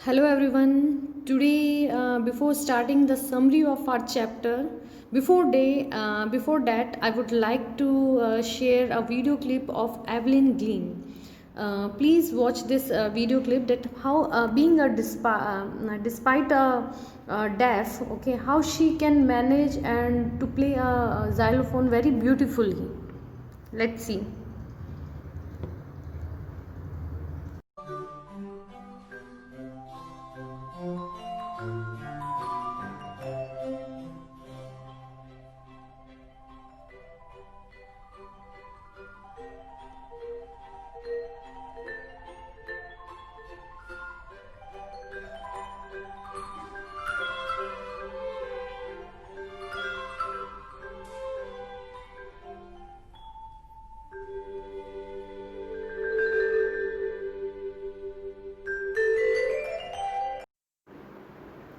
Hello everyone. Today, before starting the summary of our chapter, before that, I would like to share a video clip of Evelyn Glean. Please watch this video clip that how being a despite a deaf, okay, how she can manage and to play a xylophone very beautifully. Let's see.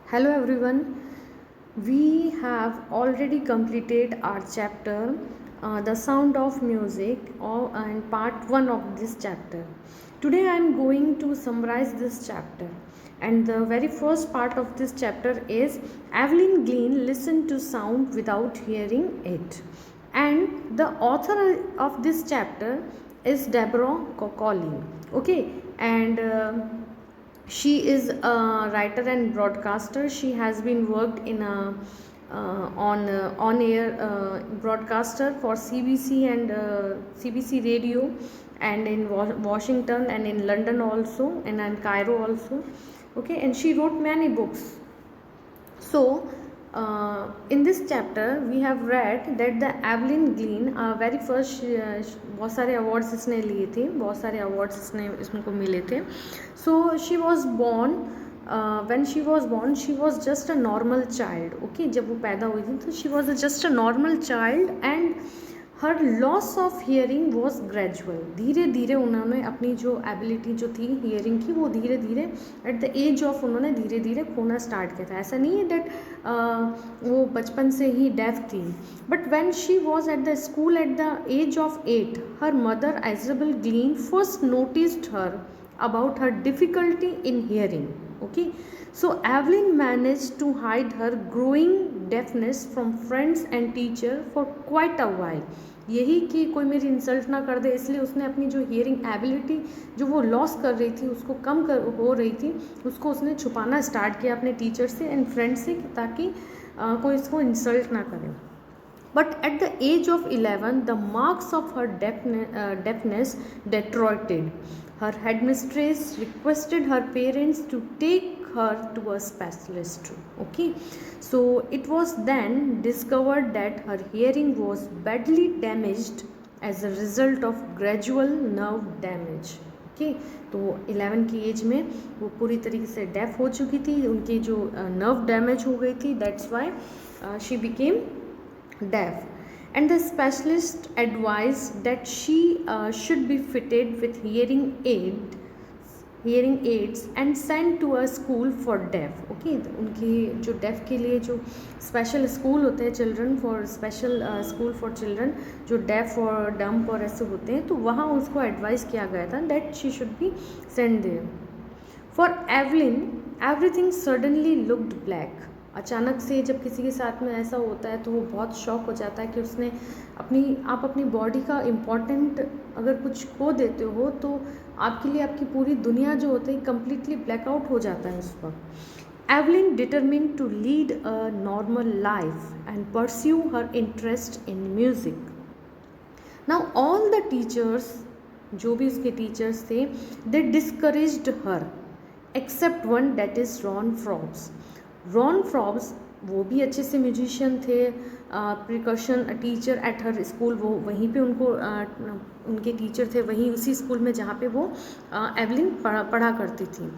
Hello everyone. We have already completed our chapter, The Sound of Music, and part 1 of this chapter. Today I am going to summarize this chapter. And the very first part of this chapter is Evelyn Glean listened to sound without hearing it. And the author of this chapter is Deborah Collin. Okay, and she is a writer and broadcaster. She has been worked in a on air broadcaster for CBC and CBC radio, and in Washington and in London also, and in Cairo also. Okay, and she wrote many books. So, in this chapter we have read that the Evelyn Glean very first बहुत सारे awards इसने लिए थे, बहुत सारे awards इसको मिले थे. So she was born, when she was born she was just a normal child. Okay, जब वो पैदा हुई थी तो she was just a normal child and her loss of hearing was gradual. धीरे धीरे उन्होंने अपनी जो एबिलिटी जो थी हियरिंग की वो धीरे धीरे एट द एज ऑफ उन्होंने धीरे धीरे खोना स्टार्ट किया था. ऐसा नहीं है दैट वो बचपन से ही डेफ थी. But when she was at the school at the age of 8, her mother Isabel Glennie first noticed her about her difficulty in hearing. Okay, so Evelyn managed to hide her growing deafness from friends and teacher for quite a while. यही कि कोई मेरी insult ना कर दे, इसलिए उसने अपनी जो हियरिंग एबिलिटी जो वो लॉस कर रही थी, उसको कम हो रही थी, उसको उसने छुपाना स्टार्ट किया अपने टीचर से एंड फ्रेंड से, ताकि कोई इसको इंसल्ट ना करे. But at the age of 11, the marks of her deafness deteriorated. Her headmistress requested her parents to take her to a specialist. Okay, so it was then discovered that her hearing was badly damaged as a result of gradual nerve damage. Okay, तो 11 की as में वो पूरी तरीके से def हो चुकी थी, उनकी जो नर्व डैमेज हो गई थी. That's why she became deaf, and the specialist advised that she should be fitted with hearing aids and sent to a school for deaf. Okay, उनकी जो डेफ के लिए जो स्पेशल स्कूल होते हैं, children for special school for children जो def और dump और ऐसे होते हैं, तो वहाँ उसको एडवाइस किया गया था that she should be send their. For Evelyn everything suddenly looked black. अचानक से जब किसी के साथ में ऐसा होता है तो वो बहुत शॉक हो जाता है कि उसने अपनी बॉडी का इम्पॉर्टेंट अगर कुछ खो देते हो तो आपके लिए आपकी पूरी दुनिया जो होती है कम्प्लीटली ब्लैकआउट हो जाता है उस वक्त. Evelyn determined to lead a normal life and pursue her interest in music. Now all the teachers, जो भी उसके टीचर्स थे, they discouraged her except one, that is Ron Forbes. Ron Forbes वो भी अच्छे से म्यूजिशियन थे, percussion teacher at her school, वो वहीं पे उनको उनके टीचर थे वहीं उसी स्कूल में जहाँ पे वो एवलिन पढ़ा करती थी.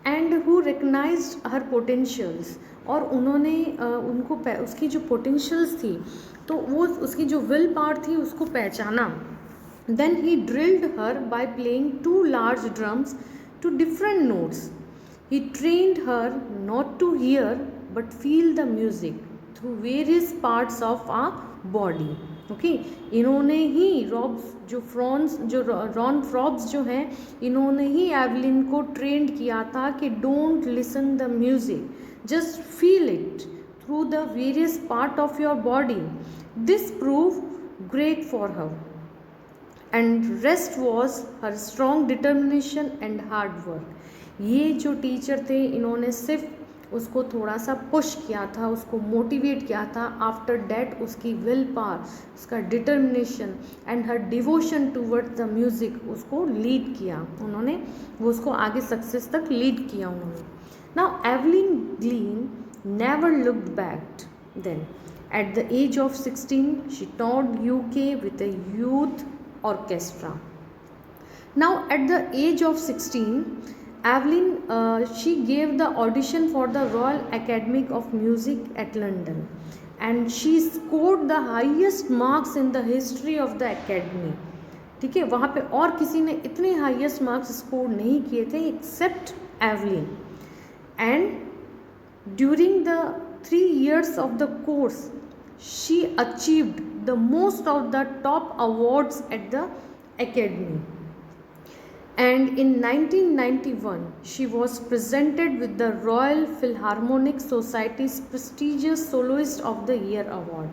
And who recognised her potentials, और उन्होंने उनको उसकी जो पोटेंशियल्स थी तो वो उसकी जो विल पावर थी उसको पहचाना. Then he drilled her by playing 2 large drums to different notes. He trained her not to hear but feel the music through various parts of our body. Okay. इन्होंने ही Ron फ्रॉब्स जो हैं, इन्होंने ही Evelyn को trend किया था कि don't listen the music, just feel it through the various part of your body. This prove great for her and rest was her strong determination and hard work. ये जो teacher थे, इन्होंने सिर्फ उसको थोड़ा सा पुश किया था, उसको मोटिवेट किया था। आफ्टर डैट उसकी विल पावर, उसका determination and her devotion towards the music उसको लीड किया उन्होंने, वो उसको आगे सक्सेस तक लीड किया उन्होंने। Now Evelyn Glennie never looked back then. At the age of 16, she toured UK with a youth orchestra. Now, at the age of 16, Evelyn she gave the audition for the Royal Academy of Music at London, and she scored the highest marks in the history of the academy. ठीक है, वहाँ पे और किसी ने इतने highest marks score नहीं किए थे except Evelyn. And during the 3 years of the course, she achieved the most of the top awards at the academy. And in 1991, she was presented with the Royal Philharmonic Society's prestigious Soloist of the Year award.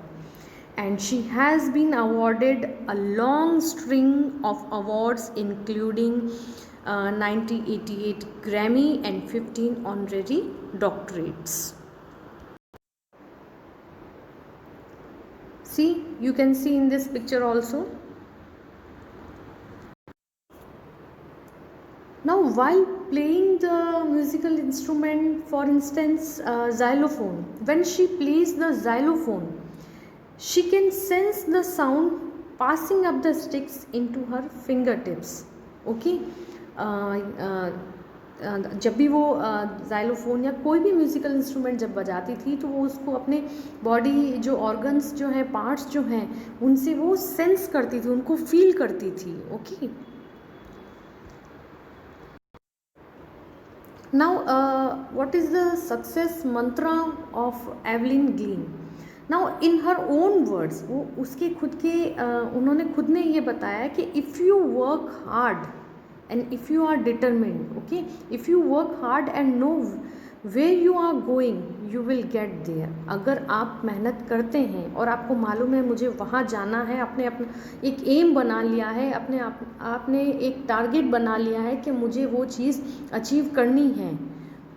And she has been awarded a long string of awards, including 1988 Grammy and 15 honorary doctorates. See, you can see in this picture also. Now, while playing the musical instrument, for instance, xylophone, when she plays the xylophone, she can sense the sound passing up the sticks into her fingertips. Okay. जब भी वो xylophone या कोई भी musical instrument जब बजाती थी, तो वो उसको अपने बॉडी जो ऑर्गन्स जो हैं, पार्ट्स जो हैं, उनसे वो सेंस करती थी, उनको फील करती थी। Okay. Now what is the success mantra of Evelyn Glennie? Now in her own words, वो उसके खुद के उन्होंने खुद ने ये बताया कि if you work hard and if you are determined, okay, if you work hard and know where you are going, you will get there. अगर आप मेहनत करते हैं और आपको मालूम है मुझे वहाँ जाना है, अपने एक एम बना लिया है, आपने एक टारगेट बना लिया है कि मुझे वो चीज़ अचीव करनी है,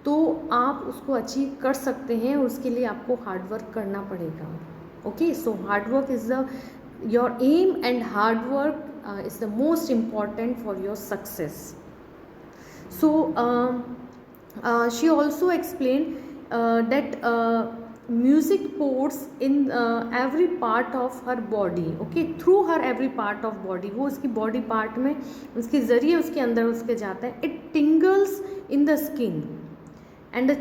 तो आप उसको अचीव कर सकते हैं। उसके लिए आपको हार्ड वर्क करना पड़ेगा। Okay, so hard work is the your aim, and hard work is the most important for your success. So she also explained that music pours in every part of her body, okay, through her every part of body, वो उसकी body part में उसके ज़रिए उसके अंदर उसके जाता है। It tingles in the skin and the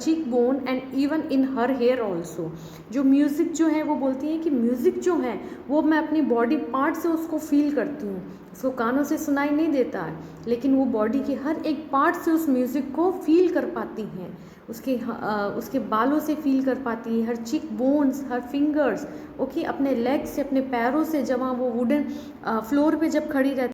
cheekbone and even in her hair also. जो म्यूज़िक जो है, वो बोलती है कि म्यूज़िक जो है वो मैं अपनी बॉडी पार्ट से उसको फील करती हूँ। उसको कानों से सुनाई नहीं देता है, लेकिन वो बॉडी के हर एक पार्ट से उस म्यूज़िक को फील कर पाती हैं, उसके बालों से फील कर पाती है, her cheek bones, her fingers, okay, अपने लेग्स से, अपने पैरों से, जब वो वुडन फ्लोर पे जब खड़ी रहती